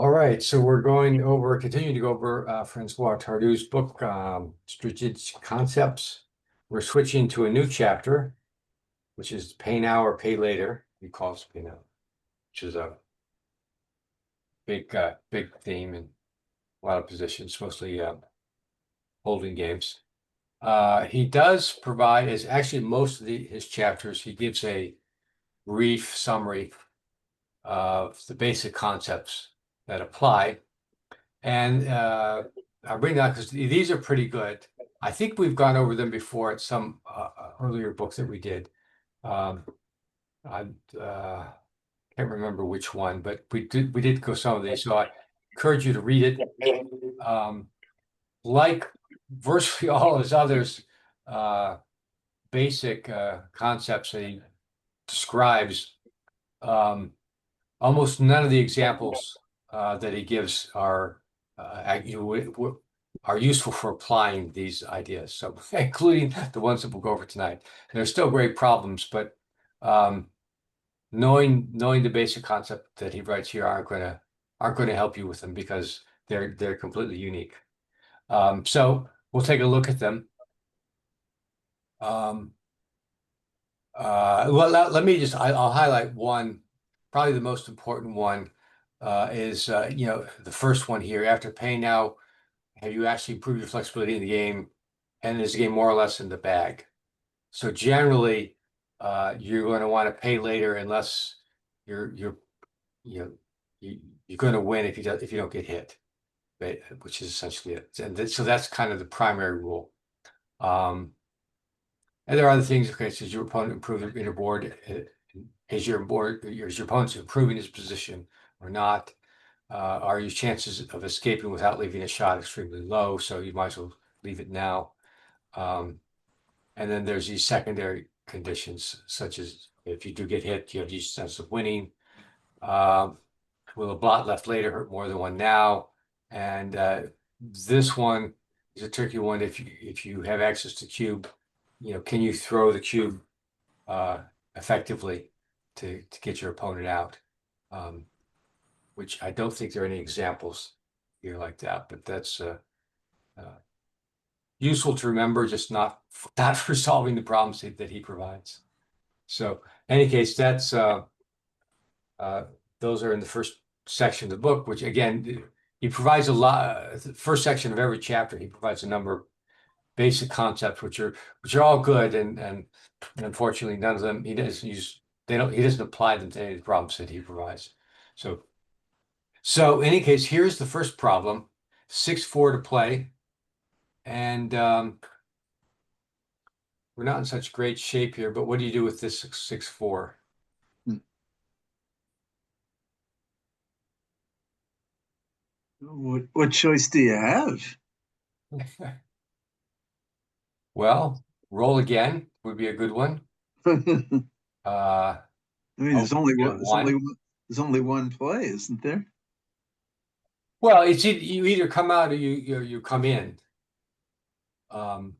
All right, so we're continuing to go over Francois Tardieu's book, Strategic Concepts. We're switching to a new chapter, which is Pay Now or Pay Later. He calls Pay Now, which is a big theme in a lot of positions, mostly holding games. He does provide, as actually most of his chapters, he gives a brief summary of the basic concepts that apply. And I bring that because these are pretty good. I think we've gone over them before at some earlier books that we did. Um, I can't remember which one, but we did go some of these. So I encourage you to read it. Like virtually all his others, uh, basic concepts that he describes, almost none of the examples that he gives are useful for applying these ideas. So, including the ones that we'll go over tonight, they're still great problems, but um, knowing the basic concept that he writes here aren't going to help you with them because they're completely unique. So we'll take a look at them. Um, well, let me I'll highlight one, probably the most important one, is the first one here. After paying now, have you actually improved your flexibility in the game? And is the game more or less in the bag? So generally, you're going to want to pay later unless you're you know you're going to win if you don't get hit, right? Which is essentially it. And so that's kind of the primary rule. Um, And there are other things. Okay, so does your opponent improve your board? Is your opponent improving his position or not? Are your chances of escaping without leaving a shot extremely low? So you might as well leave it now. And then there's these secondary conditions, such as if you do get hit, you have these sense of winning. Um, will a blot left later hurt more than one now? And this one is a tricky one. If you have access to cube, can you throw the cube effectively to get your opponent out? Which I don't think there are any examples here like that, but that's uh, useful to remember, just not for solving the problems that he provides. So, in any case, that's uh, those are in the first section of the book, which again, he provides a lot. The first section of every chapter, he provides a number of basic concepts, which are all good, and unfortunately, none of them he doesn't use. He doesn't apply them to any of the problems that he provides. So in any case, here's the first problem: 6-4 to play, and we're not in such great shape here. But what do you do with this 6-4? What choice do you have? Well, roll again would be a good one. I Uh, mean, hope you get one. there's only one play, isn't there? Well, you either come out or you come in. Um,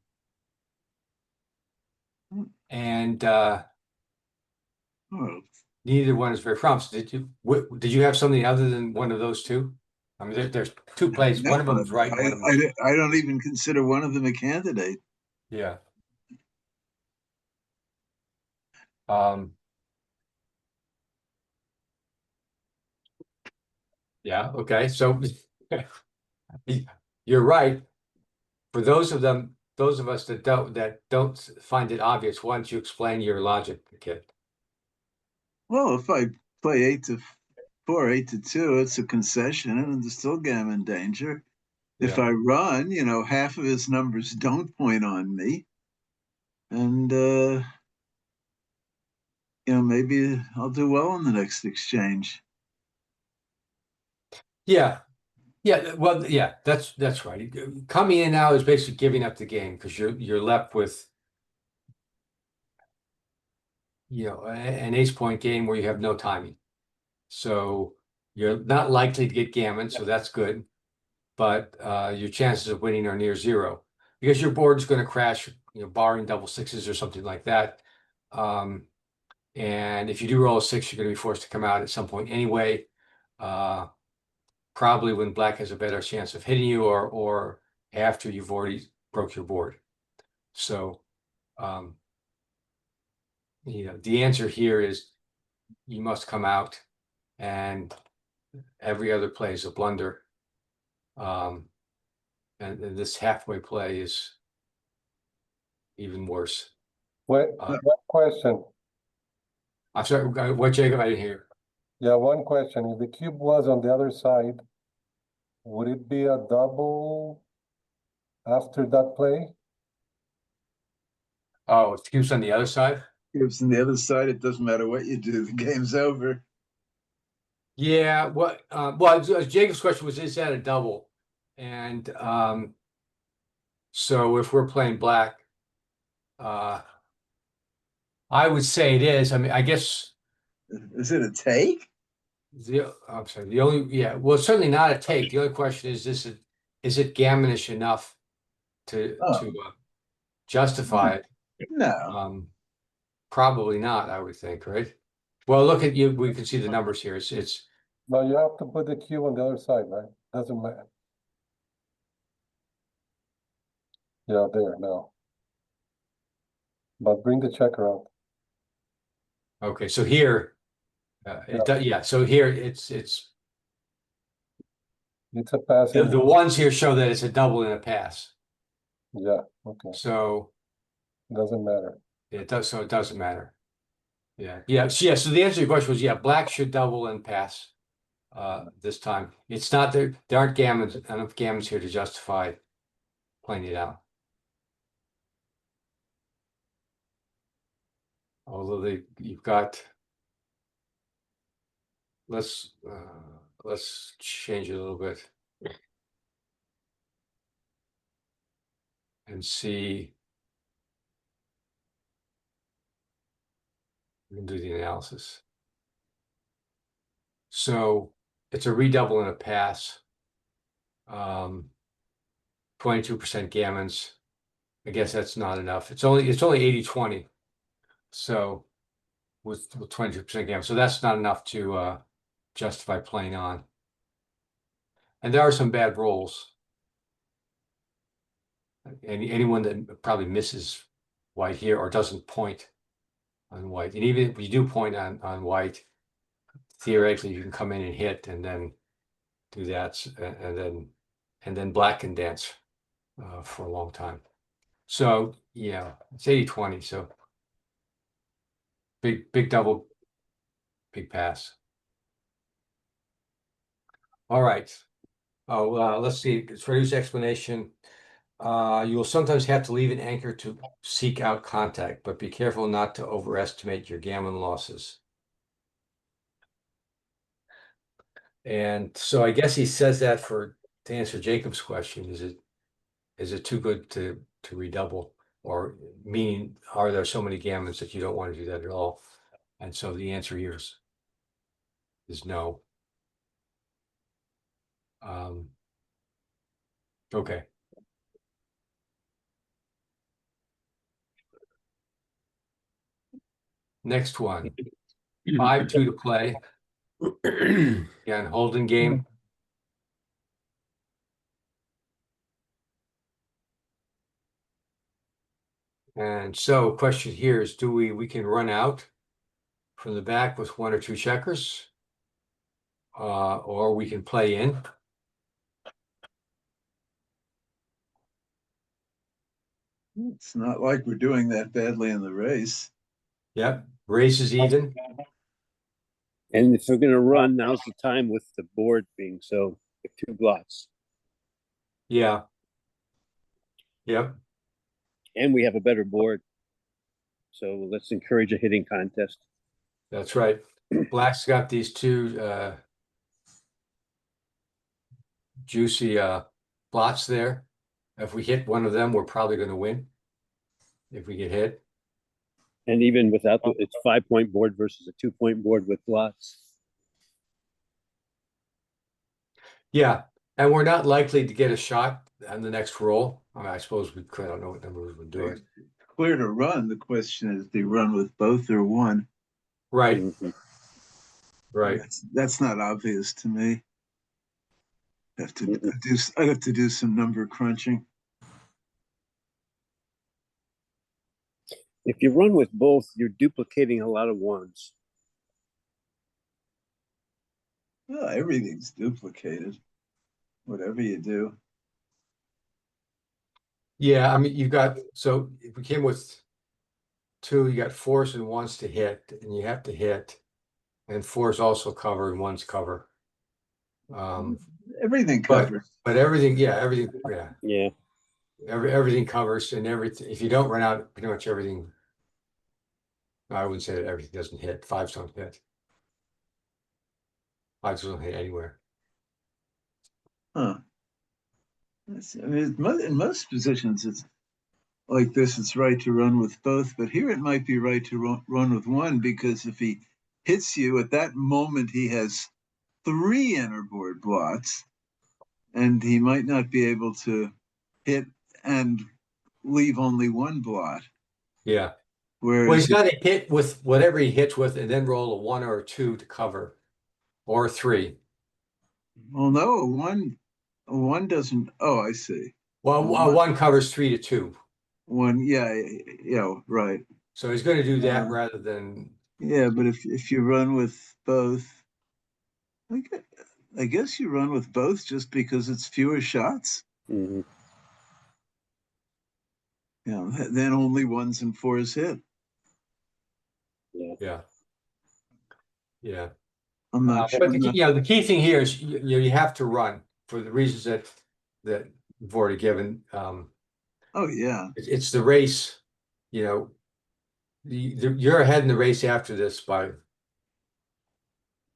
and Oh, neither one is very promising. Did you have something other than one of those two? I mean, there's two plays. no, One of them's right, and one of them's I don't even consider one of them a candidate. yeah. Um, yeah. Okay. So you're right. For those of us that don't find it obvious, why don't you explain your logic, kid? Well, if I play 8-4, 8-2, it's a concession, and there's still gammon danger. If Yeah. I run, half of his numbers don't point on me, and maybe I'll do well in the next exchange. Yeah. Yeah. Well, yeah, that's right. Coming in now is basically giving up the game because you're left with an ace point game where you have no timing. So you're not likely to get gammon, so that's good. But your chances of winning are near zero because your board is going to crash, barring double sixes or something like that. Um, and if you do roll a six, you're going to be forced to come out at some point anyway. Uh, probably when black has a better chance of hitting you, or after you've already broke your board. So, the answer here is you must come out, and every other play is a blunder. And this halfway play is even worse. What question? I'm sorry, what, Jacob? I didn't hear. Yeah, one question. If the cube was on the other side, would it be a double after that play? Oh, it's cube's on the other side? If on the other side, it doesn't matter what you do, the game's over. Yeah, well, Jacob's question was, is that a double? And so if we're playing black, I would say it is. I mean, I guess Is it a take? I'm sorry, well, it's certainly not a take. The other question is it gammonish enough to Oh, justify it? no. Probably not, I would think, right? Well, look at you, we can see the numbers here. It's No, you have to put the cube on the other side, right? Doesn't matter. Yeah, there, now. But bring the checker out. okay. So here, so here it's It's a pass. the ones here show that it's a double and a pass. Yeah, okay. So Doesn't matter. it does. So it doesn't matter. Yeah. So the answer to your question was, black should double and pass. This time it's not there. There aren't enough gammons here to justify playing it out. Although you've got. Let's change it a little bit and see. We can do the analysis. So it's a redouble and a pass. 22% gammons. I guess that's not enough. It's only 80-20. So with 22% gammons. So that's not enough to justify playing on. And there are some bad rolls. Anyone that probably misses white here or doesn't point on white. And even if you do point on white, theoretically you can come in and hit and then do that, and then black can dance for a long time. So yeah, it's 80-20. So big double, big pass. All right. Oh, let's see. It's Tardieu's explanation. You will sometimes have to leave an anchor to seek out contact, but be careful not to overestimate your gammon losses. And so I guess he says that to answer Jacob's question, is it too good to redouble? Or meaning, are there so many gammons that you don't want to do that at all? And so the answer here is no. Okay. Next one. 5-2 to play. Again, holding game. And so question here is, we can run out from the back with 1 or 2 checkers, or we can play in. It's not like we're doing that badly in the race. Yep, race is even. And if we're going to run, now's the time with the board being so 2 blots. Yeah. Yep. And we have a better board. So let's encourage a hitting contest. That's right. Black's got these 2 juicy blots there. If we hit one of them, we're probably going to win. If we get hit. And even without it's 5-point board versus a 2-point board with blots. Yeah, and we're not likely to get a shot on the next roll. I mean, I suppose we could. I don't know what numbers would do it. Clear to run. The question is, do you run with both or one? Right. Mm-hmm. Right. That's not obvious to me. Have to do. I'd have to do some number crunching. If you run with both, you're duplicating a lot of ones. Well, everything's duplicated. Whatever you do. Yeah, I mean, you've got, so if we came with two, you got fours and ones to hit, and you have to hit. And fours also cover and ones cover. Everything But covers. everything, yeah, Yeah. everything covers, and everything, if you don't run out, pretty much everything. I wouldn't say that everything doesn't hit. Fives don't hit. Fives don't hit anywhere. Huh. I mean, in most positions, it's like this. It's right to run with both, but here it might be right to run with one, because if he hits you at that moment, he has 3 innerboard blots, and he might not be able to hit and leave only 1 blot. Yeah. Well, Whereas, he's got to hit with whatever he hits with, and then roll a 1 or a 2 to cover, or a 3. well, no, a one doesn't. Oh, I see. Well, One- 1 covers 3 to 2. One, yeah, right. So he's going to do that rather than. Yeah, but if you run with both, I guess you run with both just because it's fewer shots. Mm-hmm. You know, then only 1s and 4s hit. Yeah. Yeah. I'm not sure. But the key thing here is you have to run for the reasons that we've already given. Oh yeah. It's the race, you know, you're ahead in the race after this by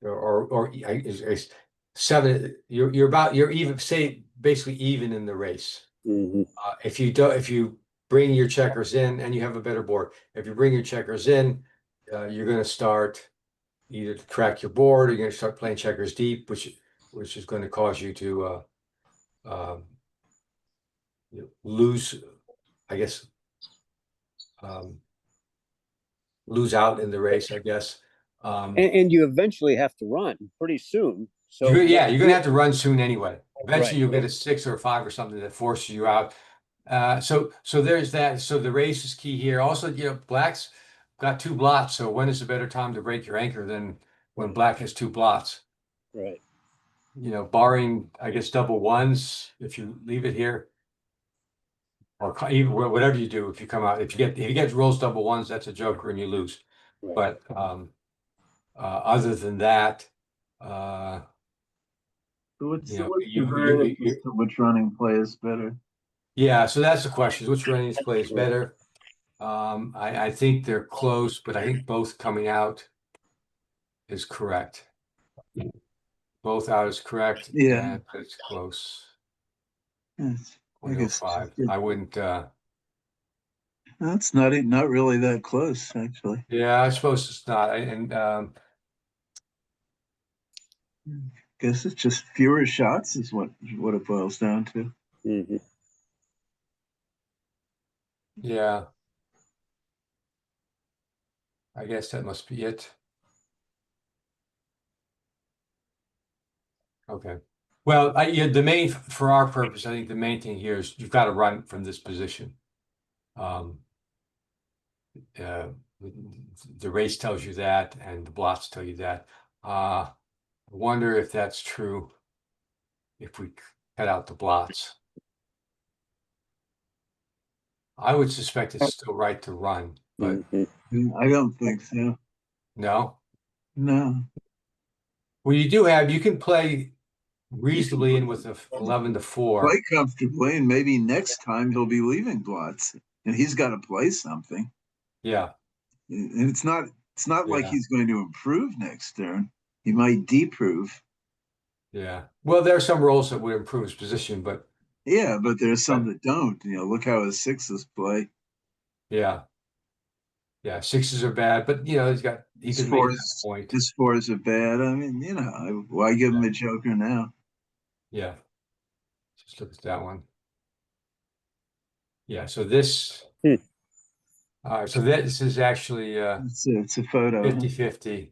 or is 7. You're even, say, basically even in the race. Mm-hmm. If you bring your checkers in and you have a better board, if you bring your checkers in, you're going to start either to crack your board, or you're going to start playing checkers deep, which is going to cause you to lose, I guess, lose out in the race, I guess. And you eventually have to run pretty soon. So you're going to have to run soon anyway. Eventually, Right. you'll get a 6 or a 5 or something that forces you out. So there's that. So the race is key here. Also, black's got 2 blots. So when is a better time to break your anchor than when black has 2 blots? Right. Barring, I guess, double ones, if you leave it here, or even whatever you do, if you come out, if you get rolls double ones, that's a joker and you lose. Right. But other than that, What's you know, the variance as to which running play is better? yeah. So that's the question: which running play is better? I think they're close, but I think both coming out is correct. Both out is correct. Yeah. But it's close. Yes, I guess 0.05. I wouldn't. That's not really that close, actually. Yeah, I suppose it's not. Guess it's just fewer shots is what it boils down to. Mm-hmm. Yeah. I guess that must be it. Okay. Well, the main, for our purpose, I think the main thing here is you've got to run from this position. The race tells you that, and the blots tell you that. I wonder if that's true if we cut out the blots. I would suspect it's still right to run, but I don't think so. no. No. Well, you can play reasonably in with a 11 to 4. Play comfortably, and maybe next time he'll be leaving blots, and he's got to play something. Yeah. And it's not like Yeah. he's going to improve next turn. He might deprove. Yeah. Well, there are some roles that would improve his position, but Yeah, but there's some that don't. Look how his 6s play. yeah. Yeah, 6s are bad, but he could make that point. His 4s are bad. I mean, why give him a joker now? Yeah. Just look at that one. Yeah, so this so this is actually It's a photo. 50-50.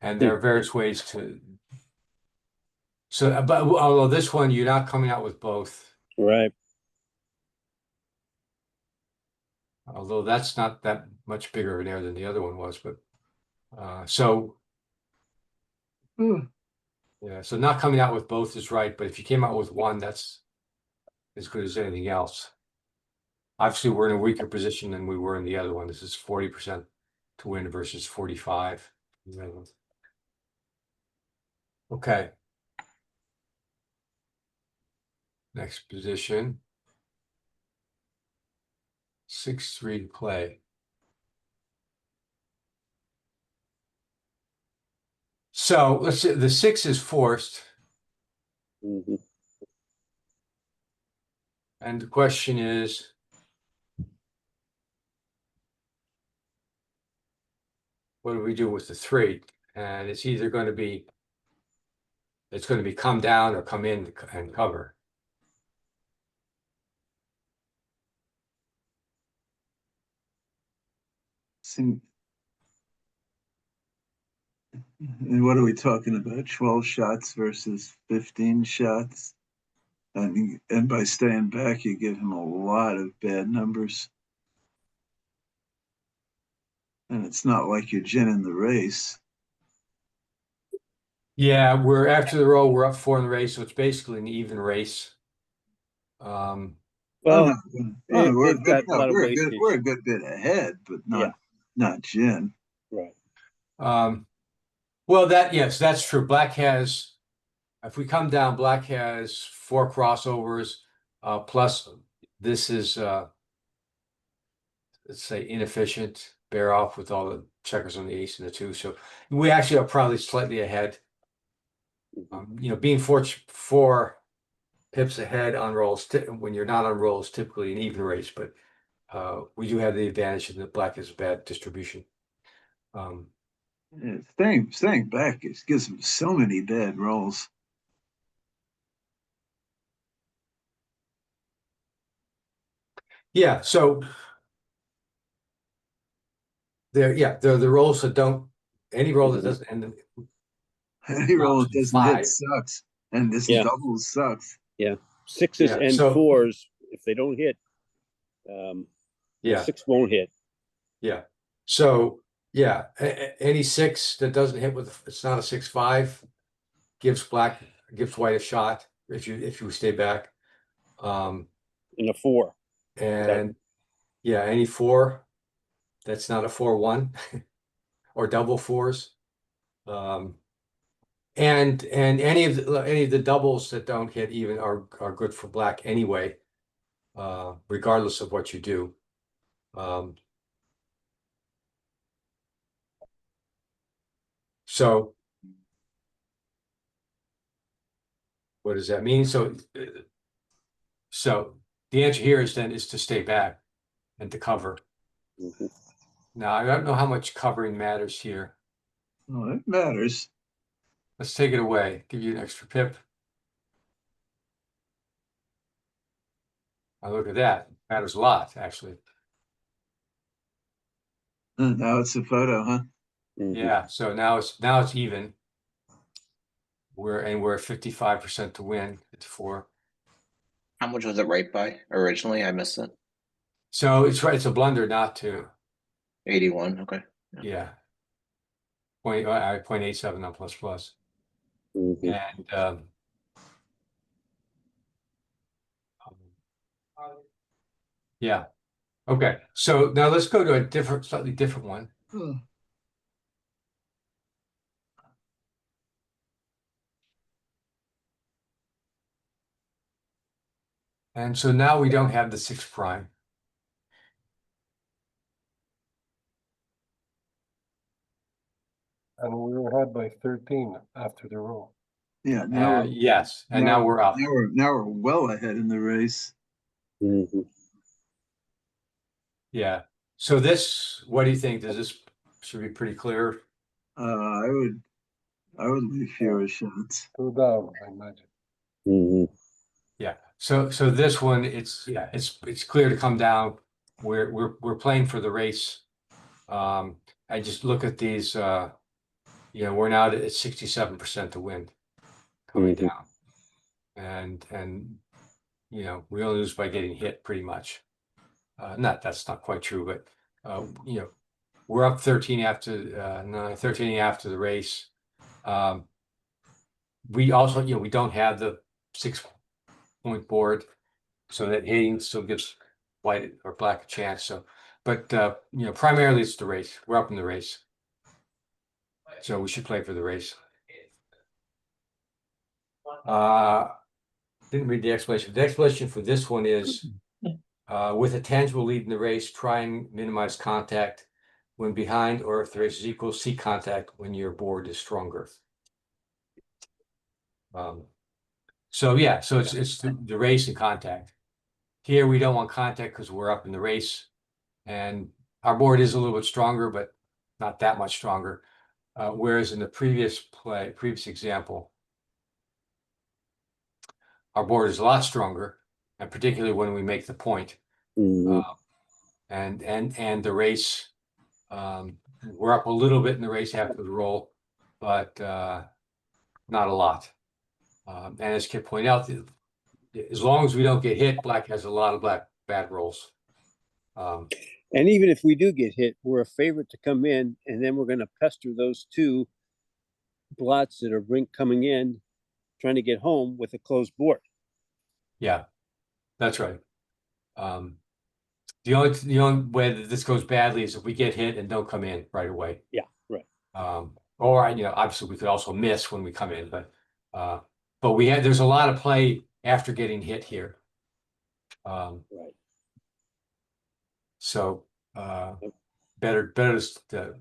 And there are various ways to. So, but although this one, you're not coming out with both, Right. although that's not that much bigger an error than the other one was, but, so. Yeah, so not coming out with both is right, but if you came out with one, that's as good as anything else. Obviously, we're in a weaker position than we were in the other one. This is 40% to win versus 45. Okay. Next position. 6-3 to play. So let's say the 6 is forced, Mhm. and the question is, what do we do with the 3? And it's either going to be, it's going to be come down or come in and cover. And what are we talking about? 12 shots versus 15 shots? And by staying back, you give him a lot of bad numbers. And it's not like you're ginning the race. Yeah, we're after the roll, we're up 4 in the race, so it's basically an even race. Oh, Well, no, no, we're they've got a no, lot of we're wastage. a good bit ahead, but Yeah. not gin. Right. Well, yes, that's true. Black has, if we come down, Black has 4 crossovers, plus this is, let's say inefficient, bear off with all the checkers on the ace and the 2. So we actually are probably slightly ahead. Being 4 pips ahead on rolls, when you're not on rolls, typically an even race, but we do have the advantage that Black has a bad distribution. Yeah, staying back gives him so many bad rolls. Yeah, so they're the rolls that don't, any roll that doesn't end Any roll that doesn't hit 5. sucks, and this Yeah. double sucks. Yeah. 6s Yeah, and so- 4s, if they don't hit, Yeah. 6 won't hit. Yeah. So yeah, any 6 that doesn't hit with, it's not a 6-5, gives White a shot if you stay back. In a 4. And yeah, any 4 that's not a 4-1 or double 4s. And any of the doubles that don't hit even are good for Black anyway, regardless of what you do. So what does that mean? So the answer here is to stay back and to cover. Mhm. Now, I don't know how much covering matters here. Well, it matters. Let's take it away. Give you an extra pip. Now look at that. Matters a lot, actually. Now it's a photo, huh? Mhm. Yeah. So now it's even. We're 55% to win at 4. How much was it right by originally? I missed it. So it's right. It's a blunder not to. 81. Okay. Yeah. 0.87 on plus. Mhm. And yeah. Okay. So now let's go to a slightly different one. And so now we don't have the 6 prime. And we were ahead by 13 after the roll. Yeah, now Yes. And now we're up. now we're well ahead in the race. Mhm. Yeah. So this, what do you think? Should be pretty clear? I would leave fewer shots. 2 down, I imagine. Mhm. Yeah. So this one, it's clear to come down. We're playing for the race. I just look at these we're now at 67% to win coming Mhm. down. And we only lose by getting hit pretty much. That's not quite true, but we're up 13 after the race. We also, we don't have the 6-point board, so that hitting still gives white or black a chance. So, but primarily it's the race. We're up in the race, so we should play for the race. Didn't read the explanation. The explanation for this one is, with a tangible lead in the race, try and minimize contact when behind, or if the race is equal, seek contact when your board is stronger. So it's the race and contact. Here we don't want contact because we're up in the race, and our board is a little bit stronger, but not that much stronger. Whereas in the previous example, our board is a lot stronger, and particularly when we make the point. Mhm. And the race, we're up a little bit in the race after the roll, but not a lot. And as Kip pointed out, as long as we don't get hit, black has a lot of bad rolls. And even if we do get hit, we're a favorite to come in, and then we're going to pester those two blots that are coming in, trying to get home with a closed board. Yeah, that's right. The only way that this goes badly is if we get hit and don't come in right away. Yeah, right. Or obviously we could also miss when we come in, but there's a lot of play after getting hit here. Right. So better to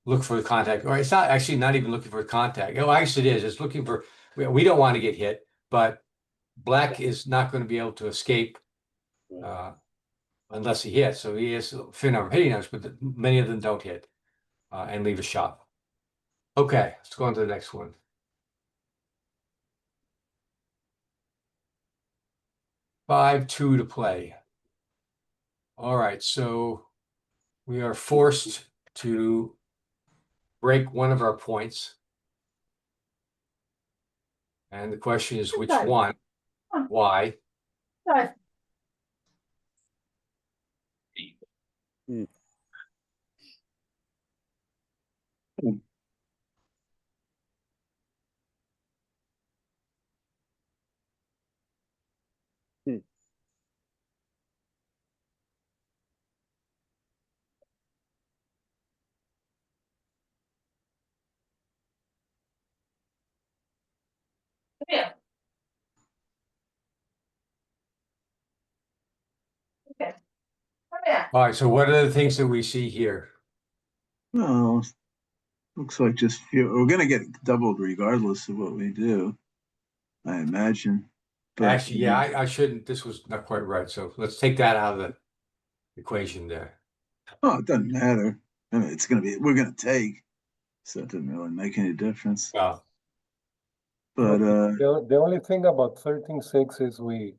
look for the contact, or it's not even looking for contact. Oh, actually it is. It's looking for, we don't want to get hit, but black is not going to be able to escape unless he hits. So he has a fair number of hitting numbers, but many of them don't hit and leave a shot. Okay, let's go on to the next one. 5-2 to play. All right, so we are forced to break one of our points. And the question is which one? Why? Yeah. Okay. Yeah. All right, so what are the things that we see here? Well, looks like just we're going to get doubled regardless of what we do, I imagine. But Actually, yeah, I shouldn't. This was not quite right. So let's take that out of the equation there. oh, it doesn't matter. I mean, we're going to take, so it doesn't really make any difference. Well, But The only thing about 13-6 is we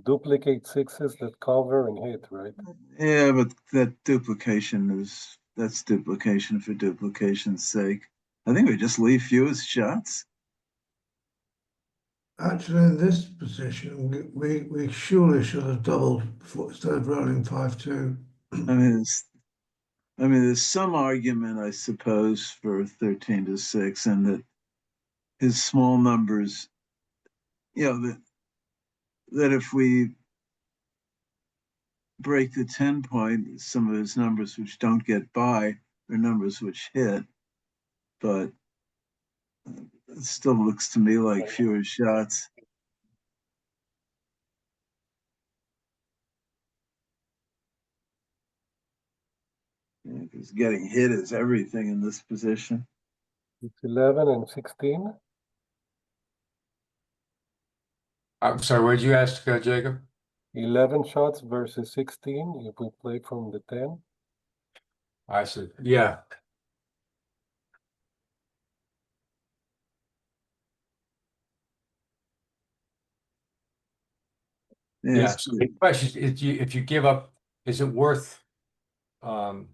duplicate sixes that cover and hit, right? yeah, but that's duplication for duplication's sake. I think we just leave fewest shots. Actually, in this position, we surely should have doubled instead of rolling 5-2. I mean, there's some argument, I suppose, for 13-6, and that his small numbers, that if we break the 10 point, some of his numbers which don't get by are numbers which hit, but it still looks to me like fewer shots. Because getting hit is everything in this position. It's 11 and 16. I'm sorry, where'd you ask, Jacob? 11 shots versus 16 if we play from the 10. I said, yeah. Yeah. So the question is, if you give up, is it worth? I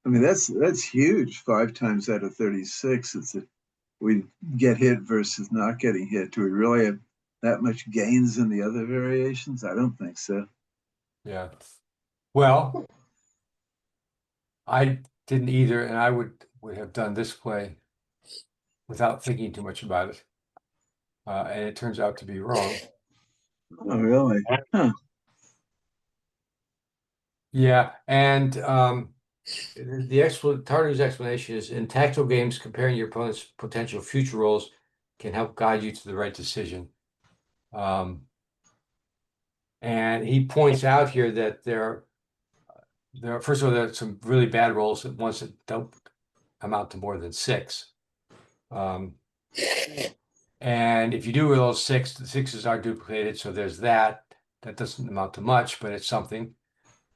I mean, that's huge. 5 times out of 36, we get hit versus not getting hit. Do we really have that much gains in the other variations? I don't think so. Yeah. Well, I didn't either, and I would have done this play without thinking too much about it. And it turns out to be wrong. Oh, really? Huh. Yeah, and Tardieu's explanation is in tactical games, comparing your opponent's potential future rolls can help guide you to the right decision. And he points out here that there are first of all, there are some really bad rolls and ones that don't amount to more than 6. And if you do roll 6, the 6s are duplicated, so there's that. That doesn't amount to much, but it's something.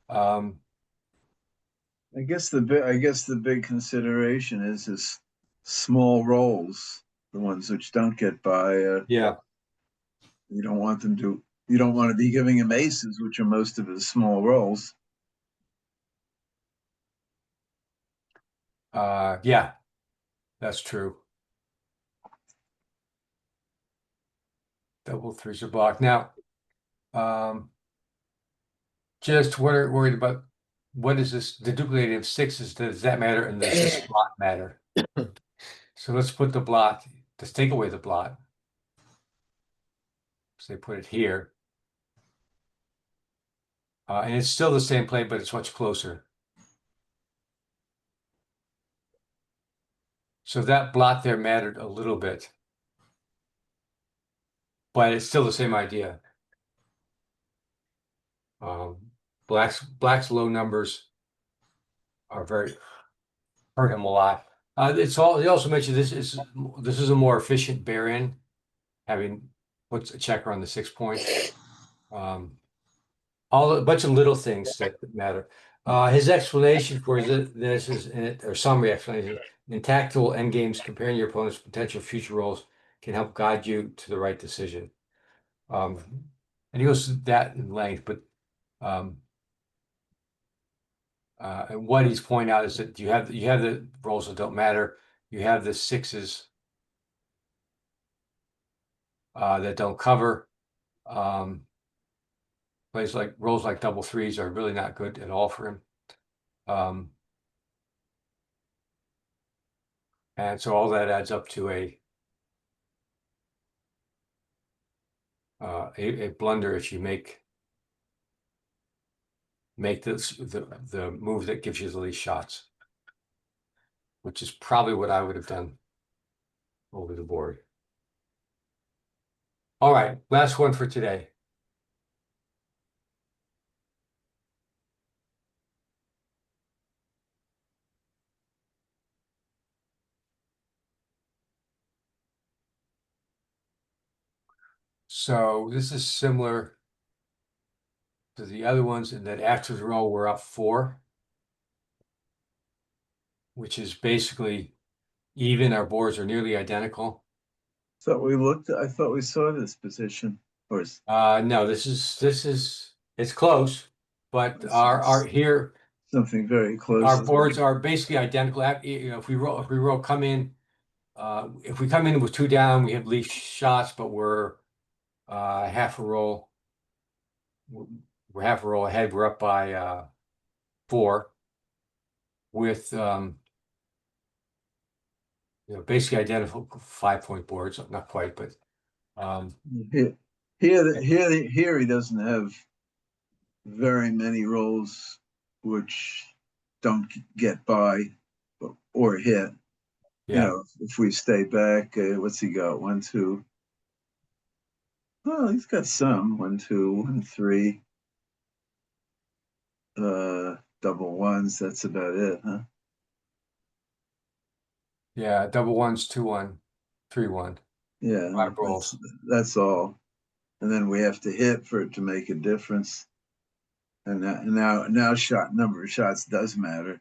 I guess the big consideration is small rolls, the ones which don't get by. Yeah. You don't want to be giving him aces, which are most of his small rolls. Yeah, that's true. Double 3s are blocked. Now, just worried about what is this? The duplicated of 6s, does that matter? And does this blot matter? So let's put the blot, let's take away the blot. So they put it here. And it's still the same play, but it's much closer. So that blot there mattered a little bit. But it's still the same idea. Black's low numbers are hurt him a lot. He also mentioned this is a more efficient bear-in, having puts a checker on the 6 point. A bunch of little things that matter. His explanation for this is or summary explanation in tactical endgames, comparing your opponent's potential future rolls can help guide you to the right decision. And he goes through that in length, but and what he's pointing out is that you have the rolls that don't matter. You have the 6s that don't cover. Plays like rolls like double 3s are really not good at all for him. And so all that adds up to a blunder if you make the move that gives you the least shots, which is probably what I would have done over the board. All right, last one for today. So this is similar to the other ones in that after the roll we're up 4, which is basically even. Our boards are nearly identical. I thought we saw this position. No, this is it's close, but our here something very close. Our boards are basically identical. If we come in, if we come in with 2 down, we have least shots, but we're half a roll. We're half a roll ahead. We're up by 4 with basically identical 5-point boards. Not quite, but here he doesn't have very many rolls which don't get by or hit. yeah. If we stay back, what's he got? 1, 2. Well, he's got some. 1, 2, 1, 3. Double ones. That's about it, huh? Yeah, double 1s, 2-1, 3-1. Yeah, 5 rolls. that's all. And then we have to hit for it to make a difference. And now number of shots does matter.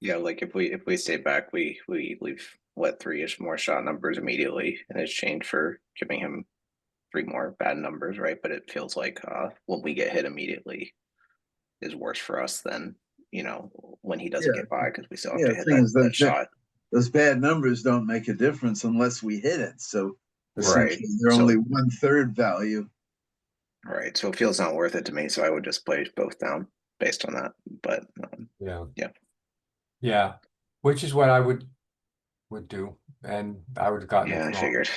Yeah, like if we stay back, we leave what 3-ish more shot numbers immediately in exchange for giving him three more bad numbers, right? But it feels like when we get hit immediately is worse for us than, you know, when he doesn't Yeah. get by because we still have Yeah, to the hit thing is that shot. those bad numbers don't make a difference unless we hit it. So Right. essentially, they're So only 1/3 value. right. So it feels not worth it to me. So I would just play both down based on that. But Yeah. Yeah. Yeah. Which is what I would do, and I would have gotten yeah, I it wrong. figured.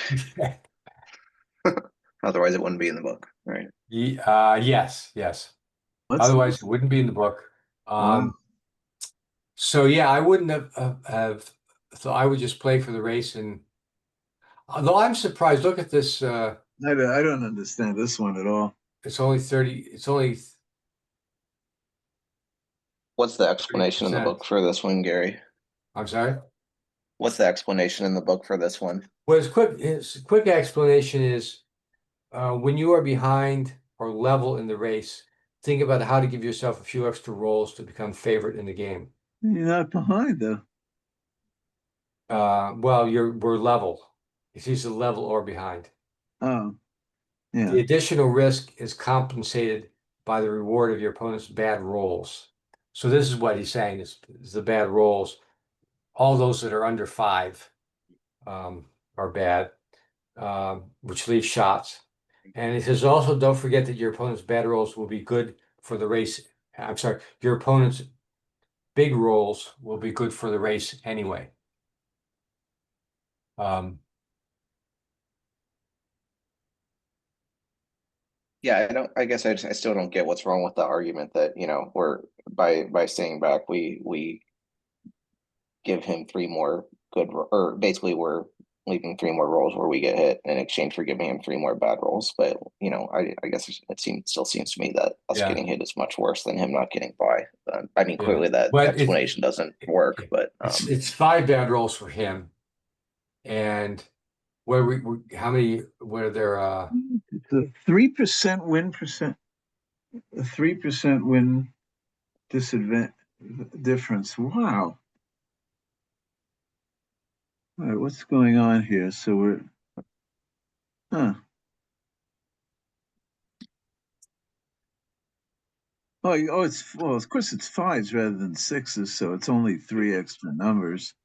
Otherwise, it wouldn't be in the book, right? Yes. What's Otherwise, it wouldn't be in the book. wow. So yeah, I wouldn't have so I would just play for the race. And although I'm surprised, look at this, I don't understand this one at all. it's only 30, it's only What's the explanation in the 30%. book for this one, Gary? I'm sorry. What's the explanation in the book for this one? Well, its quick explanation is when you are behind or level in the race, think about how to give yourself a few extra rolls to become favorite in the game. You're not behind though. Well, we're level. It's either level or behind. Oh, The yeah. additional risk is compensated by the reward of your opponent's bad rolls. So this is what he's saying is the bad rolls. All those that are under 5 are bad, which leaves shots. And it says also don't forget that your opponent's bad rolls will be good for the race. I'm sorry, your opponent's big rolls will be good for the race anyway. Yeah, I guess I still don't get what's wrong with the argument that, you know, we're by staying back, we give him three more or basically we're leaving three more rolls where we get hit in exchange for giving him three more bad rolls. But you know, I guess still seems to me that us Yeah. getting hit is much worse than him not getting by. I mean, Yeah. clearly that But explanation doesn't work. But it's 5 bad rolls for him. And how many were there? The 3% win percent, a 3% win disadvantage difference. Wow. All right, what's going on here? So we're, well, of course it's 5s rather than 6s, so it's only 3 extra numbers.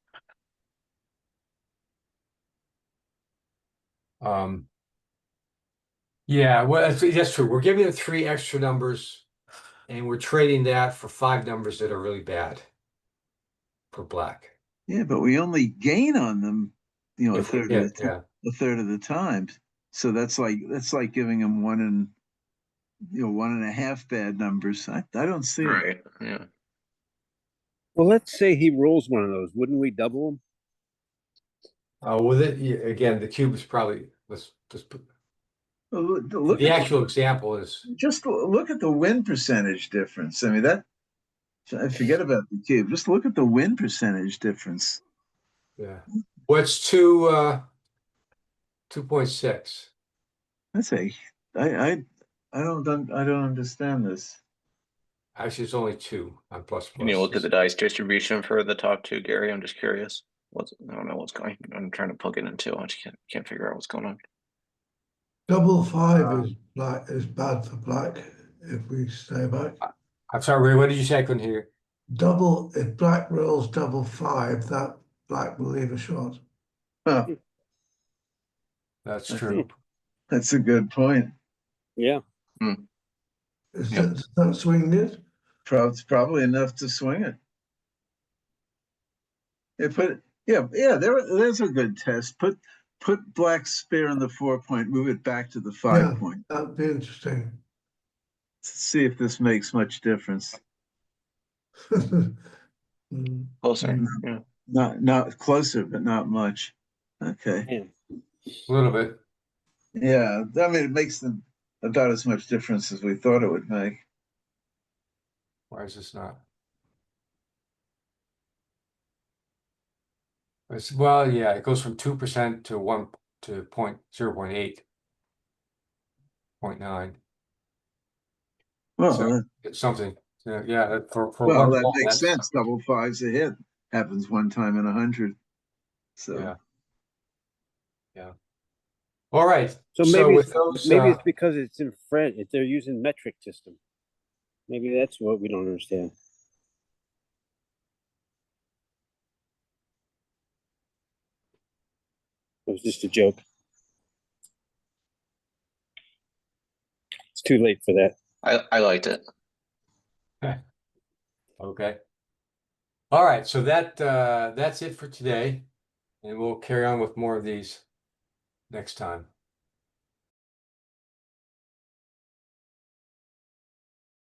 Yeah, well, that's true. We're giving them 3 extra numbers, and we're trading that for 5 numbers that are really bad for black. Yeah, but we only gain on them, you know, a If we third hit, of a third of the time. So that's like giving them 1.5 bad numbers. I don't see it. right, yeah. Well, let's say he rolls one of those. Wouldn't we double him? With it again, the cube is probably let's just put Look the at actual example is just look at the win percentage difference. I mean, that I forget about the cube. Just look at the win percentage difference. yeah. What's 2.6? That's I don't understand this. Actually, it's only 2 on plus. Can you look at the dice distribution for the top two, Gary? I'm just curious. I don't know what's going. I'm trying to plug it in too. I just can't figure out what's going on. Double 5 is bad for black if we stay back. I'm sorry, Ray, what did you say? I couldn't hear. If black rolls double 5, that black will leave a shot. Huh, That's true. that's a good point. Yeah. Is Yep. that swinging it? It's probably enough to swing it. There's a good test. Put black's spear in the 4-point, move it back to the 5-point. That'd be interesting. See if this makes much difference. Closer. Yeah. Not closer, but not much. Okay. Man. A little bit. Yeah, I mean it makes them about as much difference as we thought it would make. Why is this not? Well, yeah, it goes from 2% to 0.8, 0.9. Well, So it's something. Yeah, for well, one that ball, makes that's sense. Double 5's a hit. Happens one time in 100. So yeah. All right. So So maybe with it's, those, maybe it's because it's in French, if they're using metric system. Maybe that's what we don't understand. It was just a joke. It's too late for that. I liked it. okay. All right. So that's it for today. And we'll carry on with more of these next time.